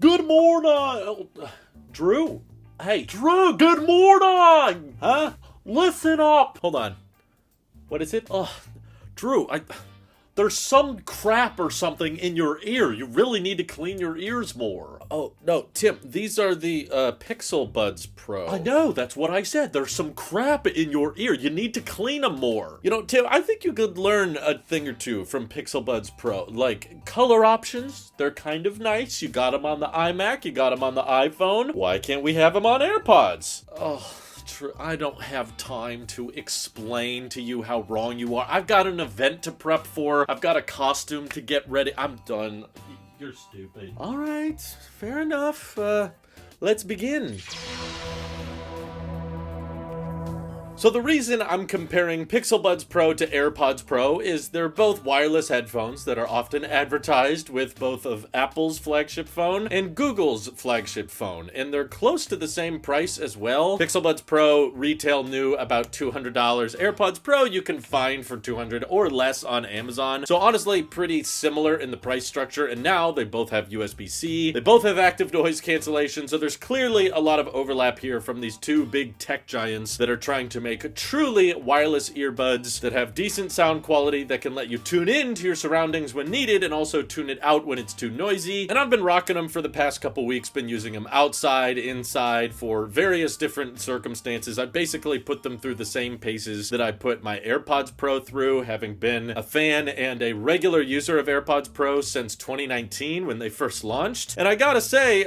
Good morning! Drew. Hey, Drew, good morning! Huh? Listen up! Hold on. What is it? Drew, there's some crap or something in your ear. You really need to clean your ears more. Oh, no, Tim, these are the Pixel Buds Pro. I know, that's what I said. There's some crap in your ear. You need to clean them more. You know, Tim, I think you could learn a thing or two from Pixel Buds Pro. Like, color options, they're kind of nice. You got them on the iMac, you got them on the iPhone. Why can't we have them on AirPods? I don't have time to explain to you how wrong you are. I've got an event to prep for. I've got a costume to get ready. I'm done. You're stupid. All right, fair enough. Let's begin. So the reason I'm comparing Pixel Buds Pro to AirPods Pro is they're both wireless headphones that are often advertised with both of Apple's flagship phone and Google's flagship phone, and they're close to the same price as well. Pixel Buds Pro retail new about $200. AirPods Pro you can find for $200 or less on Amazon. So honestly, pretty similar in the price structure, and now they both have USB-C. They both have active noise cancellation, so there's clearly a lot of overlap here from these two big tech giants that are trying to make truly wireless earbuds that have decent sound quality that can let you tune in to your surroundings when needed and also tune it out when it's too noisy. And I've been rocking them for the past couple weeks, been using them outside, inside, for various different circumstances. I basically put them through the same paces that I put my AirPods Pro through, having been a fan and a regular user of AirPods Pro since 2019 when they first launched. And I gotta say,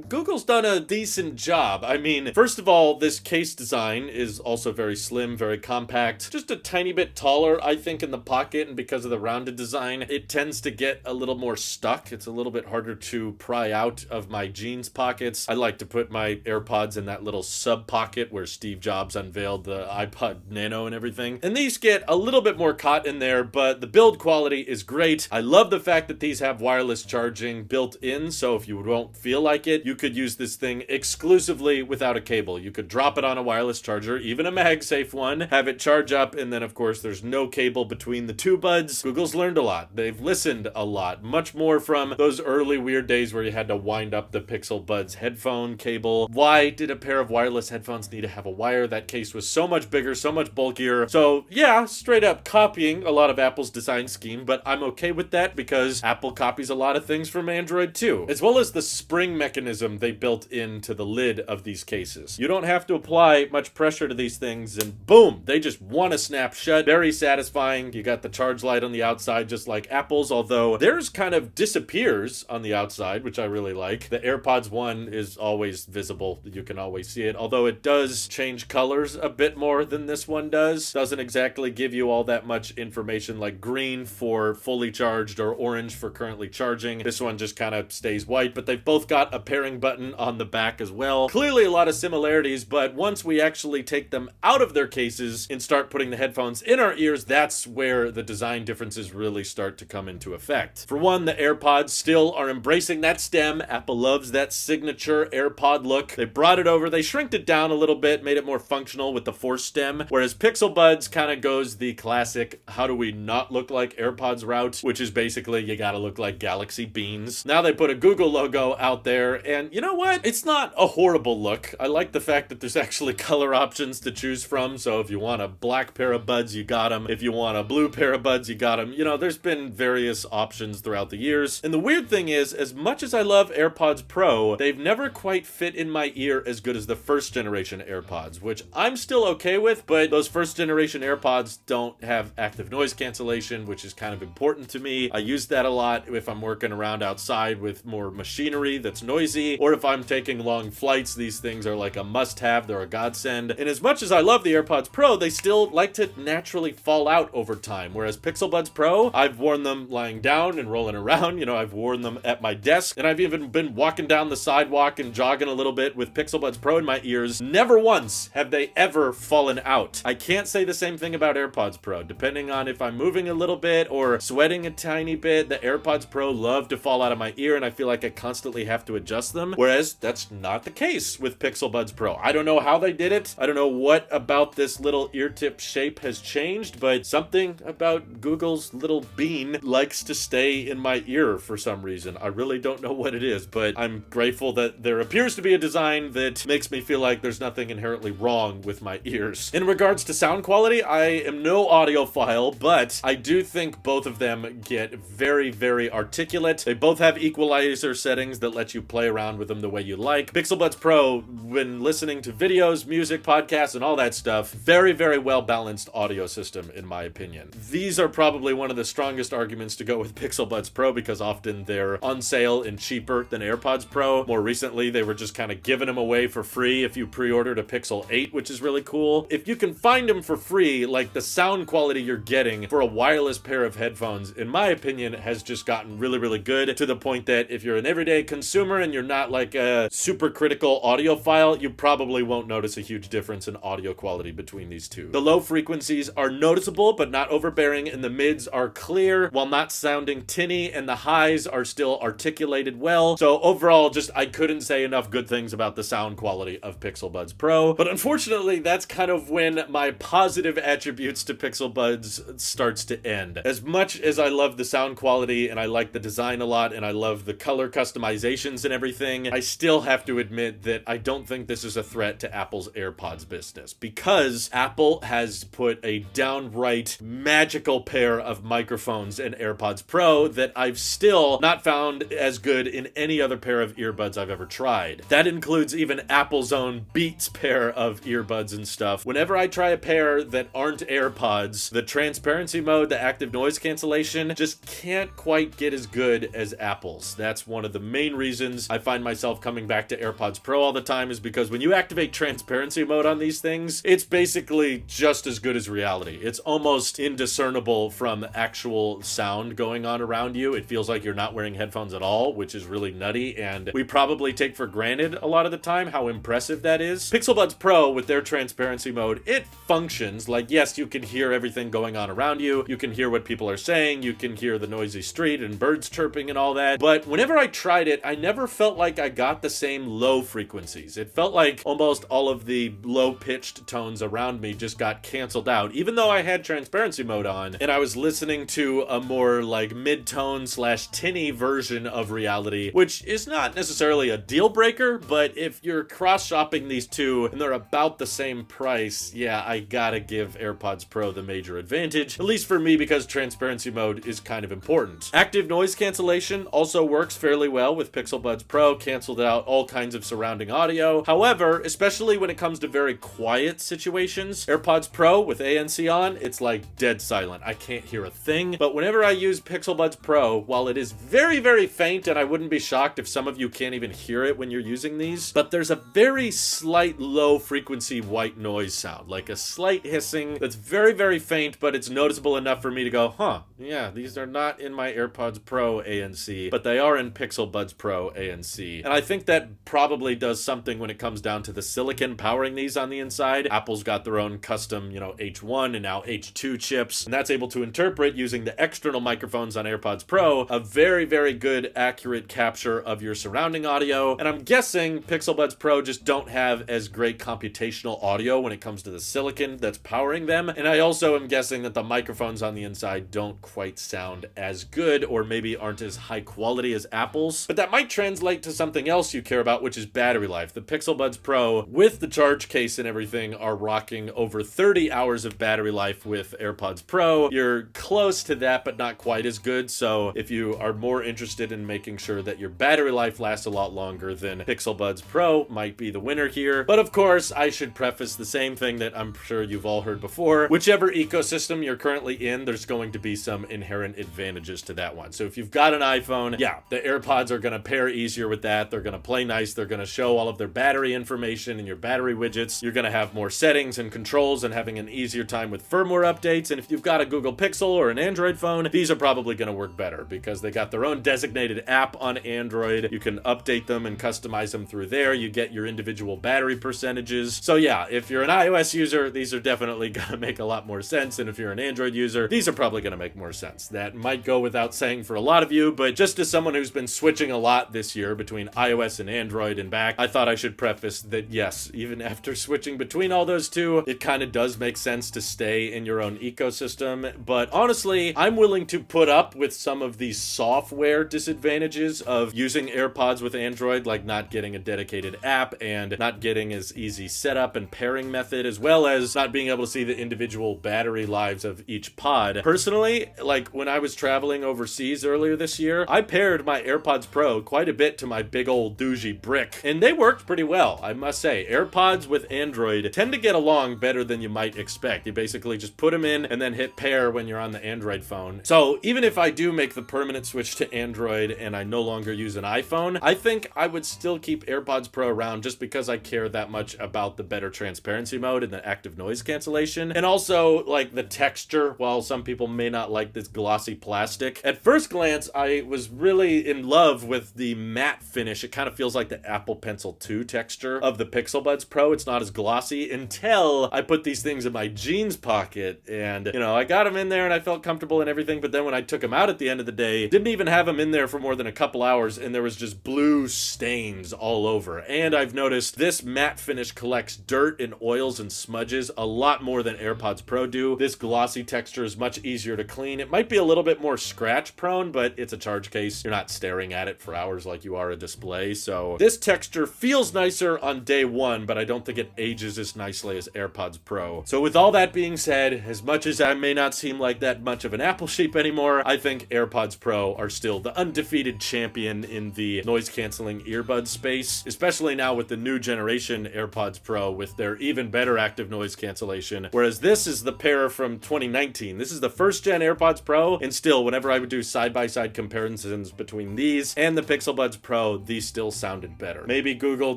Google's done a decent job. I mean, first of all, this case design is also very slim, very compact, just a tiny bit taller, I think, in the pocket, and because of the rounded design, it tends to get a little more stuck. It's a little bit harder to pry out of my jeans pockets. I like to put my AirPods in that little sub pocket where Steve Jobs unveiled the iPod Nano and everything. And these get a little bit more caught in there, but the build quality is great. I love the fact that these have wireless charging built in, so if you don't feel like it, you could use this thing exclusively without a cable. You could drop it on a wireless charger, even a MagSafe one, have it charge up, and then of course there's no cable between the two buds. Google's learned a lot. They've listened a lot, much more from those early weird days where you had to wind up the Pixel Buds headphone cable. Why did a pair of wireless headphones need to have a wire? That case was so much bigger, so much bulkier. So yeah, straight up copying a lot of Apple's design scheme, but I'm okay with that because Apple copies a lot of things from Android too, as well as the spring mechanism they built into the lid of these cases. You don't have to apply much pressure to these things, and boom, they just want to snap shut. Very satisfying. You got the charge light on the outside just like Apple's, although theirs kind of disappears on the outside, which I really like. The AirPods one is always visible. You can always see it, although it does change colors a bit more than this one does. Doesn't exactly give you all that much information, like green for fully charged or orange for currently charging. This one just kind of stays white, but they've both got a pairing button on the back as well. Clearly a lot of similarities, but once we actually take them out of their cases and start putting the headphones in our ears, that's where the design differences really start to come into effect. For one, the AirPods still are embracing that stem. Apple loves that signature AirPod look. They brought it over, they shrinked it down a little bit, made it more functional with the Force stem, whereas Pixel Buds kind of goes the classic, how do we not look like AirPods route, which is basically you gotta look like Galaxy beans. Now they put a Google logo out there, and you know what? It's not a horrible look. I like the fact that there's actually color options to choose from, so if you want a black pair of buds, you got them. If you want a blue pair of buds, you got them. You know, there's been various options throughout the years. And the weird thing is, as much as I love AirPods Pro, they've never quite fit in my ear as good as the first generation AirPods, which I'm still okay with, but those first generation AirPods don't have active noise cancellation, which is kind of important to me. I use that a lot if I'm working around outside with more machinery that's noisy, or if I'm taking long flights. These things are like a must-have. They're a godsend. And as much as I love the AirPods Pro, they still like to naturally fall out over time, whereas Pixel Buds Pro, I've worn them lying down and rolling around. You know, I've worn them at my desk, and I've even been walking down the sidewalk and jogging a little bit with Pixel Buds Pro in my ears. Never once have they ever fallen out. I can't say the same thing about AirPods Pro. Depending on if I'm moving a little bit or sweating a tiny bit, the AirPods Pro love to fall out of my ear, and I feel like I constantly have to adjust them, whereas that's not the case with Pixel Buds Pro. I don't know how they did it. I don't know what about this little ear tip shape has changed, but something about Google's little bean likes to stay in my ear for some reason. I really don't know what it is, but I'm grateful that there appears to be a design that makes me feel like there's nothing inherently wrong with my ears. In regards to sound quality, I am no audiophile, but I do think both of them get very, very articulate. They both have equalizer settings that let you play around with them the way you like. Pixel Buds Pro, when listening to videos, music, podcasts, and all that stuff, very, very well balanced audio system in my opinion. These are probably one of the strongest arguments to go with Pixel Buds Pro because often they're on sale and cheaper than AirPods Pro. More recently, they were just kind of giving them away for free if you pre-ordered a Pixel 8, which is really cool. If you can find them for free, like the sound quality you're getting for a wireless pair of headphones, in my opinion, has just gotten really, really good to the point that if you're an everyday consumer and you're not like a super critical audiophile, you probably won't notice a huge difference in audio quality between these two. The low frequencies are noticeable but not overbearing, and the mids are clear while not sounding tinny, and the highs are still articulated well. So overall, just I couldn't say enough good things about the sound quality of Pixel Buds Pro. But unfortunately, that's kind of when my positive attributes to Pixel Buds starts to end. As much as I love the sound quality and I like the design a lot and I love the color customizations and everything, I still have to admit that I don't think this is a threat to Apple's AirPods business, because Apple has put a downright magical pair of microphones in AirPods Pro that I've still not found as good in any other pair of earbuds I've ever tried. That includes even Apple's own Beats pair of earbuds and stuff. Whenever I try a pair that aren't AirPods, the transparency mode, the active noise cancellation, just can't quite get as good as Apple's. That's one of the main reasons I find myself coming back to AirPods Pro all the time, is because when you activate transparency mode on these things, it's basically just as good as reality. It's almost indiscernible from actual sound going on around you. It feels like you're not wearing headphones at all, which is really nutty, and we probably take for granted a lot of the time how impressive that is. Pixel Buds Pro, with their transparency mode, it functions like, yes, you can hear everything going on around you, you can hear what people are saying, you can hear the noisy street and birds chirping and all that, but whenever I tried it, I never felt like I got the same low frequencies. It felt like almost all of the low-pitched tones around me just got canceled out, even though I had transparency mode on, and I was listening to a more like mid-tone / tinny version of reality, which is not necessarily a deal breaker, but if you're cross-shopping these two and they're about the same price, yeah, I gotta give AirPods Pro the major advantage, at least for me, because transparency mode is kind of important. Active noise cancellation also works fairly well with Pixel Buds Pro, canceled out all kinds of surrounding audio. However, especially when it comes to very quiet situations, AirPods Pro with ANC on, it's like dead silent. I can't hear a thing. But whenever I use Pixel Buds Pro, while it is very, very faint, and I wouldn't be shocked if some of you can't even hear it when you're using these, but there's a very slight low frequency white noise sound, like a slight hissing that's very, very faint, but it's noticeable enough for me to go, huh, yeah, these are not in my AirPods Pro ANC, but they are in Pixel Buds Pro ANC. And I think that probably does something when it comes down to the silicon powering these on the inside. Apple's got their own custom, H1 and now H2 chips, and that's able to interpret, using the external microphones on AirPods Pro, a very, very good, accurate capture of your surrounding audio. And I'm guessing Pixel Buds Pro just don't have as great computational audio when it comes to the silicon that's powering them. And I also am guessing that the microphones on the inside don't quite sound as good, or maybe aren't as high quality as Apple's. But that might translate to something else you care about, which is battery life. The Pixel Buds Pro, with the charge case and everything, are rocking over 30 hours of battery life with AirPods Pro. You're close to that, but not quite as good. So if you are more interested in making sure that your battery life lasts a lot longer, then Pixel Buds Pro might be the winner here. But of course, I should preface the same thing that I'm sure you've all heard before. Whichever ecosystem you're currently in, there's going to be some inherent advantages to that one. So if you've got an iPhone, yeah, the AirPods are going to pair easier with that. They're going to play nice. They're going to show all of their battery information and your battery widgets. You're going to have more settings and controls and having an easier time with firmware updates. And if you've got a Google Pixel or an Android phone, these are probably going to work better because they got their own designated app on Android. You can update them and customize them through there. You get your individual battery percentages. So yeah, if you're an iOS user, these are definitely going to make a lot more sense. And if you're an Android user, these are probably going to make more sense. That might go without saying for a lot of you, but just as someone who's been switching a lot this year between iOS and Android and back, I thought I should preface that yes, even after switching between between all those two, it kind of does make sense to stay in your own ecosystem. But honestly, I'm willing to put up with some of the software disadvantages of using AirPods with Android, like not getting a dedicated app and not getting as easy setup and pairing method, as well as not being able to see the individual battery lives of each pod. Personally, like when I was traveling overseas earlier this year, I paired my AirPods Pro quite a bit to my big old doogie brick, and they worked pretty well, I must say. AirPods with Android tend to get along better than you might expect. You basically just put them in and then hit pair when you're on the Android phone. So even if I do make the permanent switch to Android and I no longer use an iPhone, I think I would still keep AirPods Pro around just because I care that much about the better transparency mode and the active noise cancellation. And also like the texture, while some people may not like this glossy plastic. At first glance, I was really in love with the matte finish. It kind of feels like the Apple Pencil 2 texture of the Pixel Buds Pro. It's not as glossy until I put these things in my jeans pocket, and you know, I got them in there and I felt comfortable and everything, but then when I took them out at the end of the day, didn't even have them in there for more than a couple hours, and there was just blue stains all over. And I've noticed this matte finish collects dirt and oils and smudges a lot more than AirPods Pro do. This glossy texture is much easier to clean. It might be a little bit more scratch prone, but it's a charge case. You're not staring at it for hours like you are a display. So this texture feels nicer on day one, but I don't think it ages as nicely as AirPods Pro. So with all that being said, as much as I may not seem like that much of an Apple sheep anymore, I think AirPods Pro are still the undefeated champion in the noise canceling earbud space, especially now with the new generation AirPods Pro with their even better active noise cancellation. Whereas this is the pair from 2019. This is the first gen AirPods Pro, and still, whenever I would do side-by-side comparisons between these and the Pixel Buds Pro, these still sounded better. Maybe Google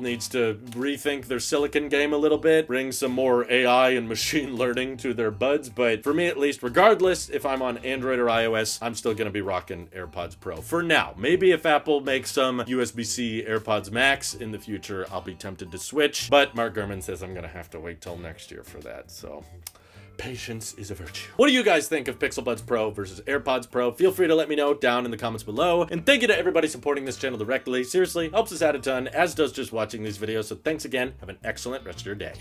needs to rethink their silicon game a little bit, bring some more AI and machine learning to their buds, but for me at least, regardless if I'm on Android or iOS, I'm still gonna be rocking AirPods Pro for now. Maybe if Apple makes some USB-C AirPods Max in the future, I'll be tempted to switch, but Mark Gurman says I'm gonna have to wait till next year for that, so patience is a virtue. What do you guys think of Pixel Buds Pro versus AirPods Pro? Feel free to let me know down in the comments below. And thank you to everybody supporting this channel directly. Seriously, helps us out a ton, as does just watching these videos. So thanks again. Have an excellent rest of your day.